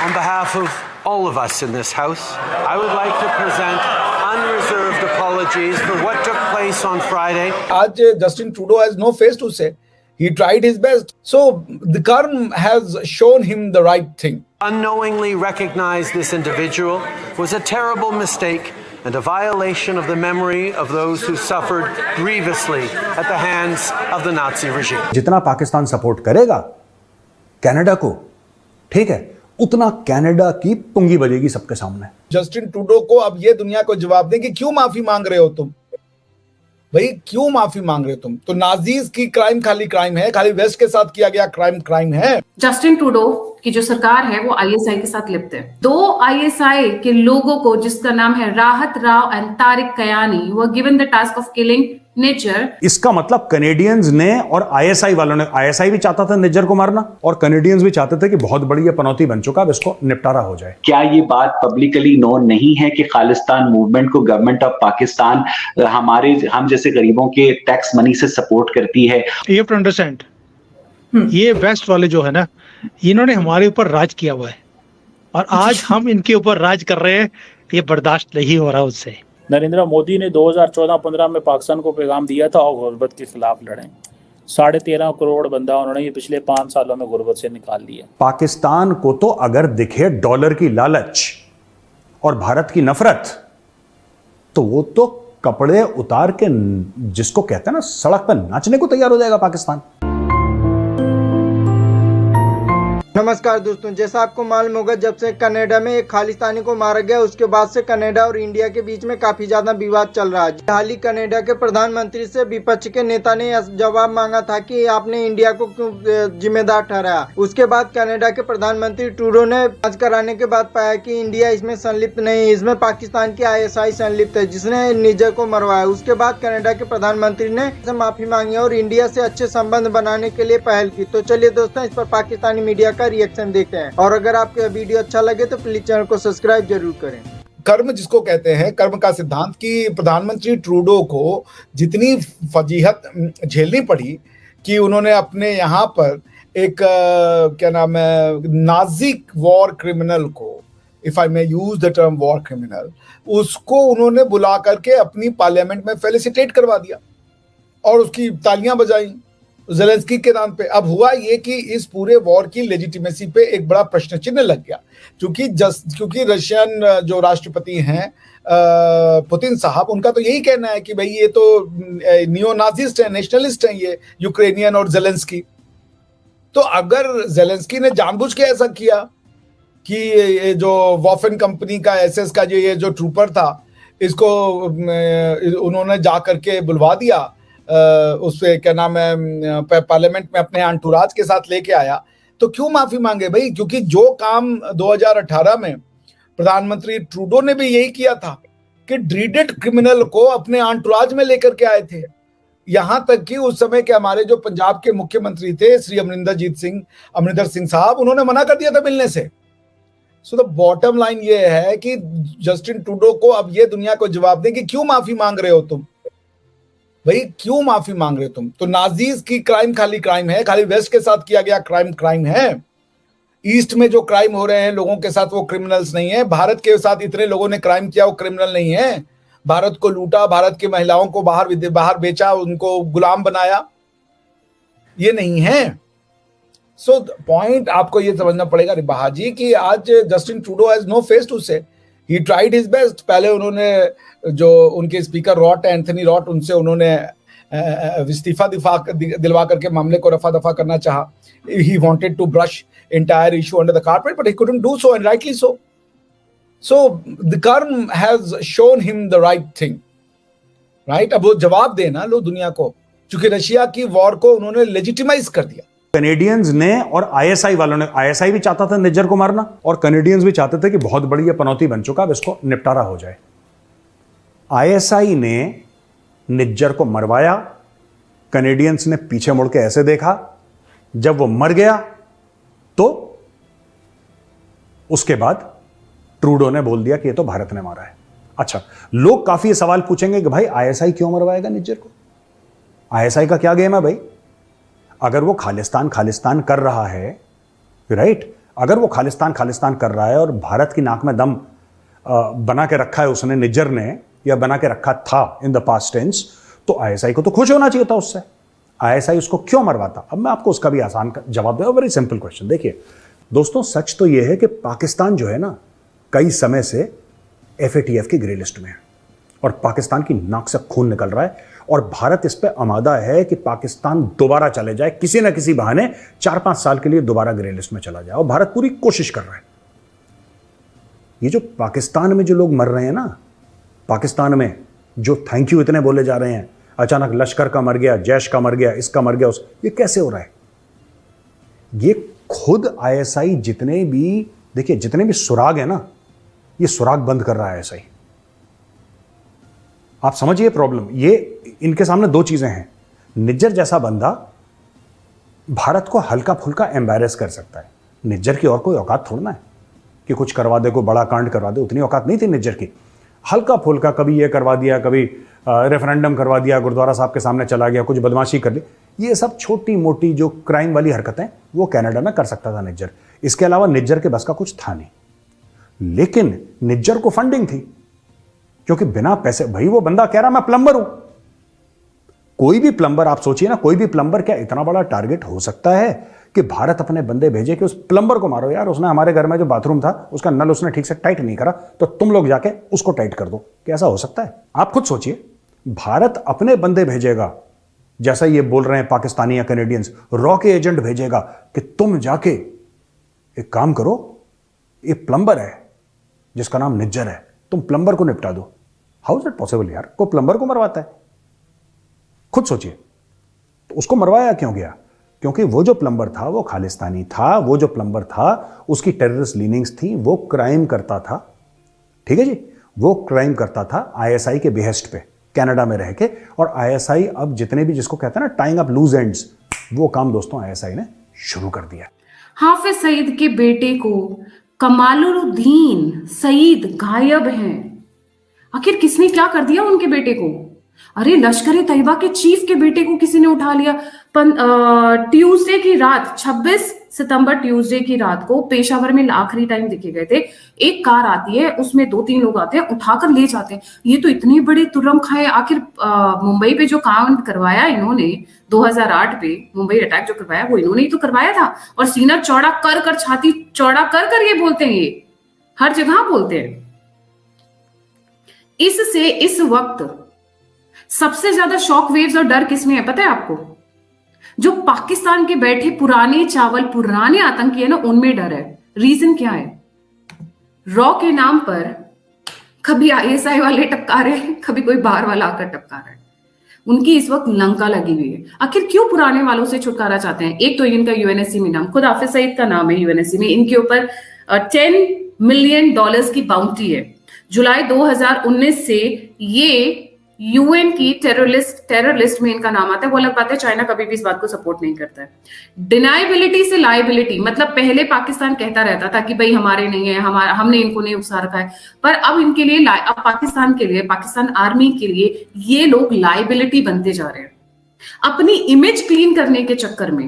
On behalf of all of us in this House, I would like to present unreserved apologies for what took place on Friday. आज Justin Trudeau has no face to say. He tried his best. So the Karm has shown him the right thing. Unknowingly recognize this individual was a terrible mistake and a violation of the memory of those who suffered grievously at the hands of the Nazi regime. जितना Pakistan support करेगा Canada को, ठीक है, उतना Canada की पुंगी बजेगी सबके सामने। Justin Trudeau को अब ये दुनिया को जवाब दें कि क्यों माफी मांग रहे हो तुम? भाई क्यों माफी मांग रहे हो तुम? तो नाजीज की क्राइम खाली क्राइम है, खाली वेस्ट के साथ किया गया क्राइम क्राइम है। जस्टिन ट्रूडो की जो सरकार है वो आईएसआई के साथ लिप्त है। 2 आईएसआई के लोगों को, जिसका नाम है राहत Rao and Tariq Kayani, were given the task of killing Nijjar. इसका मतलब कनेडियंस ने और आईएसआई वालों ने, आईएसआई भी चाहता था निज्जर को मारना और कनेडियंस भी चाहते थे कि बहुत बड़ी ये पनौती बन चुका, अब इसको निपटारा हो जाए। क्या ये बात पब्लिकली नोन नहीं है कि खालिस्तान मूवमेंट को गवर्नमेंट ऑफ पाकिस्तान हम जैसे गरीबों के टैक्स मनी से सपोर्ट करती है? यू हैव टू अंडरस्टैंड, ये वेस्ट वाले जो है ना, इन्होंने हमारे ऊपर राज किया हुआ है और आज हम इनके ऊपर राज कर रहे हैं। ये बर्दाश्त नहीं हो रहा उससे। नरेंद्र मोदी ने 2014-15 में पाकिस्तान को पैगाम दिया था और गुर्बत के खिलाफ लड़ें। 13.5 करोड़ बंदा उन्होंने ये पिछले 5 सालों में गुर्बत से निकाल लिया। पाकिस्तान को तो अगर दिखे डॉलर की लालच और भारत की नफरत, तो वो तो कपड़े उतार के, जिसको कहते हैं ना, सड़क पर नाचने को तैयार हो जाएगा पाकिस्तान। नमस्कार दोस्तों, जैसा आपको मालूम होगा, जब से कनाडा में एक खालिस्तानी को मारा गया उसके बाद से कनाडा और इंडिया के बीच में काफी ज्यादा विवाद चल रहा है। हाल ही कनाडा के प्रधानमंत्री से विपक्ष के नेता ने जवाब मांगा था कि आपने इंडिया को क्यों जिम्मेदार ठहराया। उसके बाद कनाडा के प्रधानमंत्री ट्रूडो ने जांच कराने के बाद पाया कि इंडिया इसमें संलिप्त नहीं, इसमें पाकिस्तान की आईएसआई संलिप्त है जिसने निज्जर को मरवाया। उसके बाद कनाडा के प्रधानमंत्री ने माफी मांगी और इंडिया से अच्छे संबंध बनाने के लिए पहल की। तो चलिए दोस्तों, इस पर पाकिस्तानी मीडिया का रिएक्शन देखते हैं और अगर आपको वीडियो अच्छा लगे तो प्लीज चैनल को सब्सक्राइब जरूर करें। कर्म जिसको कहते हैं, कर्म का सिद्धांत, कि प्रधानमंत्री ट्रूडो को जितनी फजीहत झेलनी पड़ी कि उन्होंने अपने यहाँ पर एक क्या नाम है, नाजी वॉर क्रिमिनल को, if I may use the term war criminal, उसको उन्होंने बुला करके अपनी पार्लियामेंट में फेलिसिटेट करवा दिया और उसकी तालियां बजाई ज़ेलेंस्की के नाम पे। अब हुआ ये कि इस पूरे वॉर की लेजिटिमेसी पे एक बड़ा प्रश्न चिन्ह लग गया, क्योंकि रशियन जो राष्ट्रपति हैं पुतिन साहब, उनका तो यही कहना है कि भाई ये तो नियो नाजिस्ट है, नेशनलिस्ट हैं ये यूक्रेनियन और ज़ेलेंस्की। तो अगर ज़ेलेंस्की ने जानबूझ के ऐसा किया कि ये जो वॉफन कंपनी का एसएस का जो ट्रूपर था, इसको उन्होंने जा करके बुलवा दिया, उससे क्या नाम है, पार्लियामेंट में अपने अंटुराज के साथ लेके आया, तो क्यों माफी मांगे भाई? क्योंकि जो काम 2018 में प्रधानमंत्री ट्रूडो ने भी यही किया था कि ड्रीडेड क्रिमिनल को अपने अंटुराज में लेकर के आए थे। यहां तक कि उस समय के हमारे जो पंजाब के मुख्यमंत्री थे श्री अमरिंदर सिंह साहब, उन्होंने मना कर दिया था मिलने से। सो द बॉटम लाइन ये है कि जस्टिन ट्रूडो को अब ये दुनिया को जवाब दें कि क्यों माफी मांग रहे हो तुम? भाई क्यों माफी मांग रहे हो तुम? तो नाजीज की क्राइम खाली क्राइम है, खाली वेस्ट के साथ किया गया क्राइम क्राइम है। ईस्ट में जो क्राइम हो रहे हैं लोगों के साथ, वो क्रिमिनल्स नहीं है। भारत के साथ इतने लोगों ने क्राइम किया, वो क्रिमिनल नहीं है। भारत को लूटा, भारत की महिलाओं को बाहर बेचा, उनको गुलाम बनाया, ये नहीं है। सो पॉइंट आपको ये समझना पड़ेगा रिबाहा जी कि आज Justin Trudeau has no face to say. He tried his best. पहले उन्होंने जो उनके स्पीकर एंथनी रॉट, उनसे उन्होंने इस्तीफा दिलवा करके मामले को रफा दफा करना चाहा। He wanted to brush entire issue under the carpet, but he couldn't do so, and rightly so. So the Karm has shown him the right thing, right? अब वो जवाब देना लो दुनिया को, क्योंकि रशिया की वॉर को उन्होंने लेजिटिमाइज कर दिया। कनेडियंस ने और आईएसआई वालों ने, आईएसआई भी चाहता था निज्जर को मारना और कनेडियंस भी चाहते थे कि बहुत बड़ी ये पनौती बन चुका, अब इसको निपटारा हो जाए। आईएसआई ने निज्जर को मरवाया, कनेडियंस ने पीछे मुड़ के ऐसे देखा, जब वो मर गया तो उसके बाद ट्रूडो ने बोल दिया कि ये तो भारत ने मारा है। अच्छा, लोग काफी सवाल पूछेंगे कि भाई आईएसआई क्यों मरवाएगा निज्जर को? आईएसआई का क्या गेम है भाई? अगर वो खालिस्तान कर रहा है, राइट, अगर वो खालिस्तान खालिस्तान कर रहा है और भारत की नाक में दम बना के रखा है उसने, निज्जर ने, या बना के रखा था इन द पास्ट टेंस, तो आईएसआई को तो खुश होना चाहिए था उससे। आईएसआई उसको क्यों मरवाता? अब मैं आपको उसका भी आसान जवाब दूंगा। Very simple question. देखिए दोस्तों, सच तो यह है कि पाकिस्तान जो है ना, कई समय से एफएटीएफ की ग्रे लिस्ट में है और पाकिस्तान की नाक से खून निकल रहा है और भारत इस पे आमादा है कि पाकिस्तान दोबारा चले जाए, किसी ना किसी बहाने 4-5 साल के लिए दोबारा ग्रे लिस्ट में चला जाए, और भारत पूरी कोशिश कर रहा है। ये जो पाकिस्तान में जो लोग मर रहे हैं ना, पाकिस्तान में जो थैंक यू इतने बोले जा रहे हैं, अचानक लश्कर का मर गया, जैश का मर गया, इसका मर गया, ये कैसे हो रहा है? ये खुद आईएसआई जितने भी सुराग है ना, ये सुराग बंद कर रहा है आईएसआई। आप समझिए प्रॉब्लम। ये इनके सामने दो चीजें हैं। निज्जर जैसा बंदा भारत को हल्का फुल्का एम्बैरेस कर सकता है। निज्जर की और कोई औकात थोड़ा ना है कि कुछ करवा दे, कोई बड़ा कांड करवा दे, उतनी औकात नहीं थी निज्जर की। हल्का फुल्का कभी ये करवा दिया, कभी रेफरेंडम करवा दिया, गुरुद्वारा साहब के सामने चला गया, कुछ बदमाशी कर ली, ये सब छोटी मोटी जो क्राइम वाली हरकतें वो कनाडा में कर सकता था निज्जर। इसके अलावा निज्जर के बस का कुछ था नहीं। लेकिन निज्जर को फंडिंग थी, क्योंकि बिना पैसे, भाई वो बंदा कह रहा मैं प्लम्बर हूं। कोई भी प्लम्बर, आप सोचिए ना, कोई भी प्लम्बर क्या इतना बड़ा टारगेट हो सकता है कि भारत अपने बंदे भेजे कि उस प्लम्बर को मारो, यार उसने हमारे घर में जो बाथरूम था उसका नल उसने ठीक से टाइट नहीं करा, तो तुम लोग जाके उसको टाइट कर दो। कैसा हो सकता है? आप खुद सोचिए। भारत अपने बंदे भेजेगा, जैसा ये बोल रहे हैं पाकिस्तानी या कैनेडियंस, रॉ के एजेंट भेजेगा कि तुम जाके एक काम करो, ये प्लम्बर है जिसका नाम निज्जर है, तुम प्लम्बर को निपटा दो। हाउ इज इट पॉसिबल यार? को प्लम्बर को मरवाता है? खुद सोचिए। तो उसको मरवाया क्यों गया? क्योंकि वो जो प्लम्बर था वो खालिस्तानी था, वो जो प्लम्बर था उसकी टेररिस्ट लीनिंग्स थी, वो क्राइम करता था। ठीक है जी, वो क्राइम करता था आईएसआई के बेहेस्ट पे, कनाडा में रह के। और आईएसआई अब जितने भी, जिसको कहते हैं ना टाइंग अप लूज एंड्स, वो काम दोस्तों आईएसआई ने शुरू कर दिया। हाफिज सईद के बेटे को कमालुद्दीन सईद गायब हैं। आखिर किसने क्या कर दिया उनके बेटे को? अरे लश्कर ए तैयबा के चीफ के बेटे को किसी ने उठा लिया। ट्यूसडे की रात, 26 सितंबर ट्यूसडे की रात को पेशावर में आखिरी टाइम दिखे गए थे। एक कार आती है, उसमें 2-3 लोग आते हैं, उठाकर ले जाते हैं। ये तो इतने बड़े तुर्रम खाए। आखिर मुंबई पे जो कांड करवाया इन्होंने 2008 पे, मुंबई अटैक जो करवाया वो इन्होंने ही तो करवाया था। और सीना चौड़ा कर, छाती चौड़ा कर ये बोलते हैं, ये हर जगह बोलते हैं। इससे इस वक्त सबसे ज्यादा शॉक वेव्स और डर किसमें है पता है आपको? जो पाकिस्तान के बैठे पुराने चावल, पुराने आतंकी है ना, उनमें डर है। रीजन क्या है? रॉ के नाम पर कभी आईएसआई वाले टपका रहे हैं, कभी कोई बाहर वाला आकर टपका रहा है। उनकी इस वक्त लंका लगी हुई है। आखिर क्यों पुराने वालों से छुटकारा चाहते हैं? एक तो इनका यूएनएससी में नाम, खुद हाफिज सईद का नाम है यूएनएससी में। इनके ऊपर $10 मिलियन की बाउंड्री है। जुलाई 2019 से ये यूएन की टेररिस्ट में इनका नाम आता है। वो अलग बात है, चाइना कभी भी इस बात को सपोर्ट नहीं करता है। डिनाइबिलिटी से लाइबिलिटी, मतलब पहले पाकिस्तान कहता रहता था कि भाई हमारे नहीं है, हमने इनको नहीं उकसा रखा है, पर अब इनके लिए, अब पाकिस्तान के लिए, पाकिस्तान आर्मी के लिए ये लोग लाइबिलिटी बनते जा रहे हैं। अपनी इमेज क्लीन करने के चक्कर में